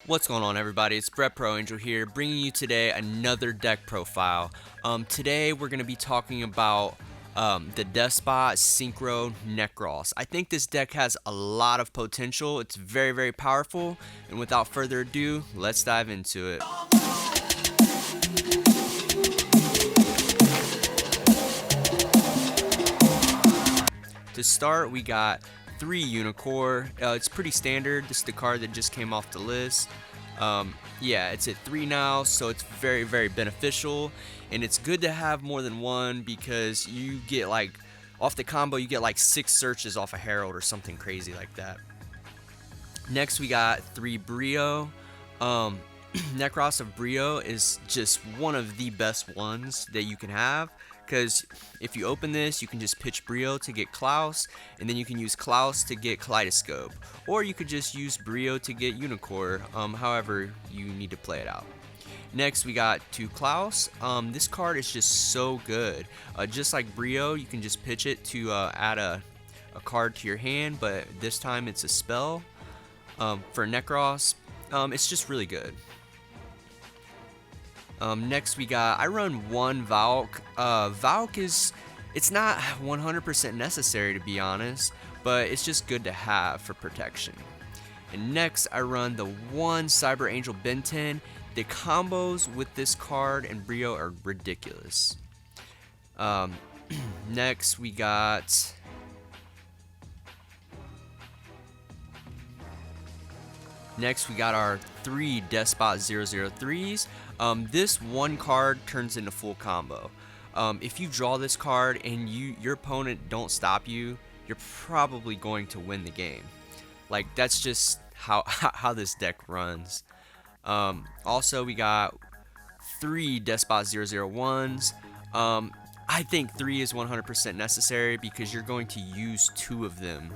What's going on, everybody? It's Brett Pro Angel here, bringing you today another deck profile. Today we're going to be talking about the Deskbot Synchro Nekroz. I think this deck has a lot of potential. It's very, very powerful. And without further ado, let's dive into it. To start, we got 3 yugioh. It's pretty standard. This is the card that just came off the list. Yeah, it's at 3 now, so it's very, very beneficial. And it's good to have more than one because you get like, off the combo, you get like 6 searches off a Herald or something crazy like that. Next, we got 3 Brio. Nekroz of Brio is just one of the best ones that you can have, because if you open this, you can just pitch Brio to get Klaus, and then you can use Klaus to get Kaleidoscope, or you could just use Brio to get Yugioh, however you need to play it out. Next, we got 2 Klaus. This card is just so good. Just like Brio, you can just pitch it to add a card to your hand, but this time it's a spell. For Nekroz, it's just really good. Next I run 1 Valk. Valk it's not 100% necessary, to be honest, but it's just good to have for protection. And next I run the 1 Cyber Angel Ben 10. The combos with this card and Brio are ridiculous. Next we got our 3 Deskbot 003s. This 1 card turns into full combo. If you draw this card and your opponent don't stop you, you're probably going to win the game. Like, that's just how this deck runs. Also, we got 3 Deskbot 001s. I think 3 is 100% necessary because you're going to use 2 of them.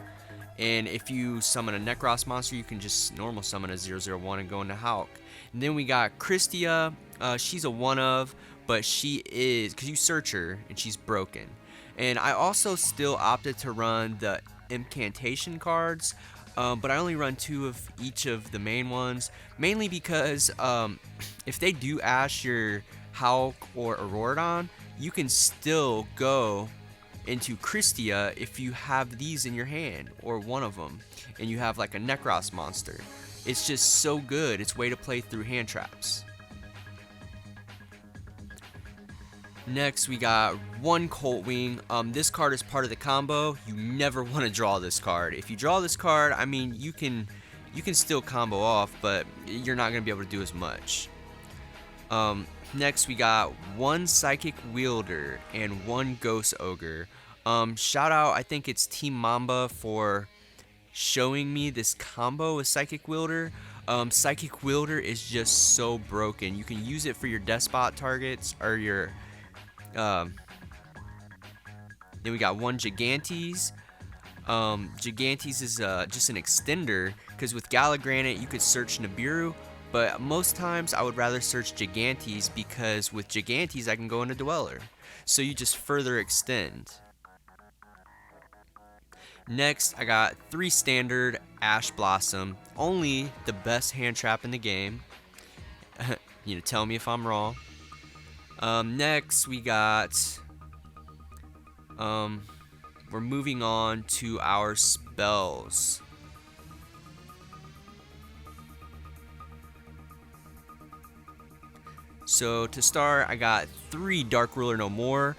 And if you summon a Nekroz monster, you can just normal summon a 001 and go into Hulk. And then we got Christia. She's a 1-of, but she is, because you search her, and she's broken. And I also still opted to run the incantation cards, but I only run 2 of each of the main ones, mainly because if they do Ash your Hulk or Auroradon, you can still go into Christia if you have these in your hand, or one of them, and you have like a Nekroz monster. It's just so good. It's a way to play through hand traps. Next, we got 1 Colt Wing. This card is part of the combo. You never want to draw this card. If you draw this card, I mean, you can still combo off, but you're not going to be able to do as much. Next, we got 1 Psychic Wielder and 1 Ghost Ogre. Shout out, I think it's Team Mamba for showing me this combo with Psychic Wielder. Psychic Wielder is just so broken. You can use it for your Deskbot targets, or your... Then we got 1 Gigantes. Gigantes is just an extender, because with Galagranite you could search Nibiru, but most times I would rather search Gigantes, because with Gigantes I can go into Dweller. So you just further extend. Next, I got 3 standard Ash Blossom, only the best hand trap in the game. You know, tell me if I'm wrong. Next, we got, we're moving on to our spells. So to start, I got 3 Dark Ruler No More.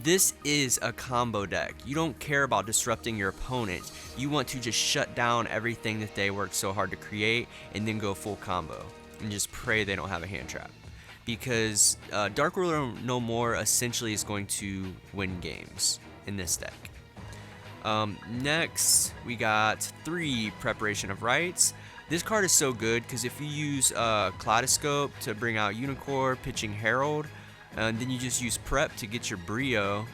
This is a combo deck. You don't care about disrupting your opponent. You want to just shut down everything that they worked so hard to create, and then go full combo and just pray they don't have a hand trap. Because Dark Ruler No More essentially is going to win games in this deck. Next, we got 3 Preparation of Rites. This card is so good because if you use Kaleidoscope to bring out Yugioh, pitching Herald, and then you just use Prep to get your Brio,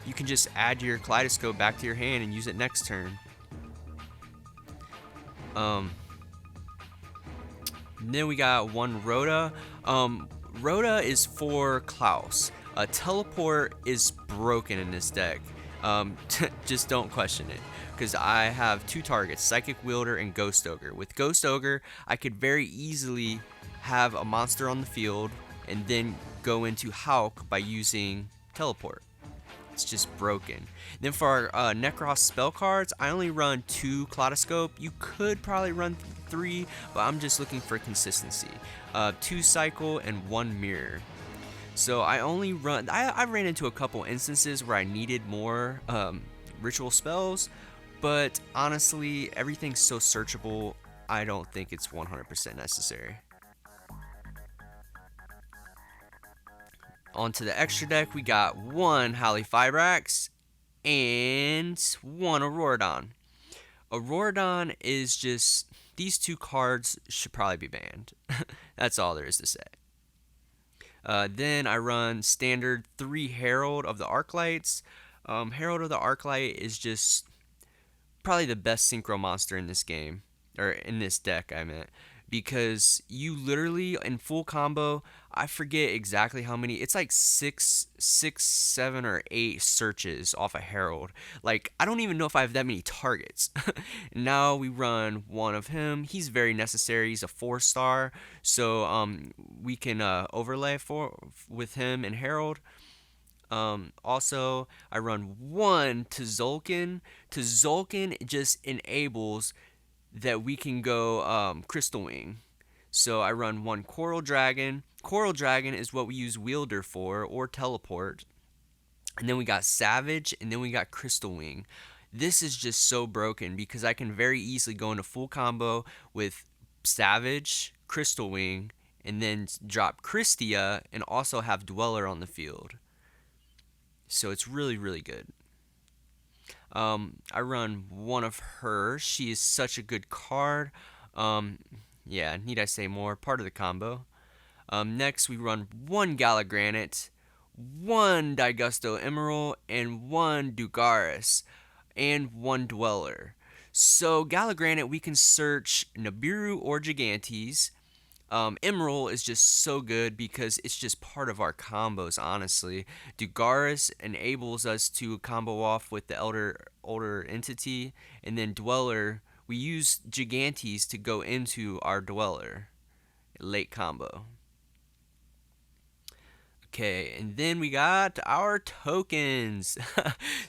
you can just add your Kaleidoscope back to your hand and use it next turn. Then we got 1 Rhoda. Rhoda is for Klaus. Teleport is broken in this deck. Just don't question it, because I have two targets, Psychic Wielder and Ghost Ogre. With Ghost Ogre, I could very easily have a monster on the field and then go into Hulk by using Teleport. It's just broken. Then for our Nekroz spell cards, I only run 2 Kaleidoscope. You could probably run 3, but I'm just looking for consistency. 2 Cycle and 1 Mirror. So I only run. I ran into a couple instances where I needed more ritual spells, but honestly, everything's so searchable. I don't think it's 100% necessary. Onto the extra deck, we got 1 Holly Fibrax and 1 Auroradon. Auroradon is just, these 2 cards should probably be banned. That's all there is to say. Then I run standard 3 Herald of the Arclights. Herald of the Arclight is just probably the best synchro monster in this game, or in this deck, I meant, because you literally in full combo, I forget exactly how many. It's like 7 or 8 searches off a Herald. Like, I don't even know if I have that many targets. Now we run 1 of him. He's very necessary. He's a 4-star, so we can overlay with him and Herald. Also, I run 1 to Zulkin. To Zulkin just enables that we can go Crystal Wing. So I run 1 Coral Dragon. Coral Dragon is what we use Wielder for, or Teleport. And then we got Savage, and then we got Crystal Wing. This is just so broken because I can very easily go into full combo with Savage, Crystal Wing, and then drop Christia and also have Dweller on the field. So it's really, really good. I run 1 of her. She is such a good card. Yeah, need I say more? Part of the combo. Next, we run 1 Galagranite, 1 Digusto Emerald, and 1 Dugaris, and 1 Dweller. So Galagranite, we can search Nibiru or Gigantes. Emerald is just so good because it's just part of our combos, honestly. Dugaris enables us to combo off with the older entity, and then Dweller, we use Gigantes to go into our Dweller. Late combo. Okay, and then we got our tokens.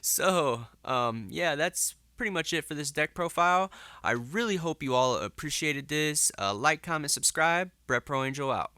So, yeah, that's pretty much it for this deck profile. I really hope you all appreciated this. Like, comment, subscribe. Brett Pro Angel out.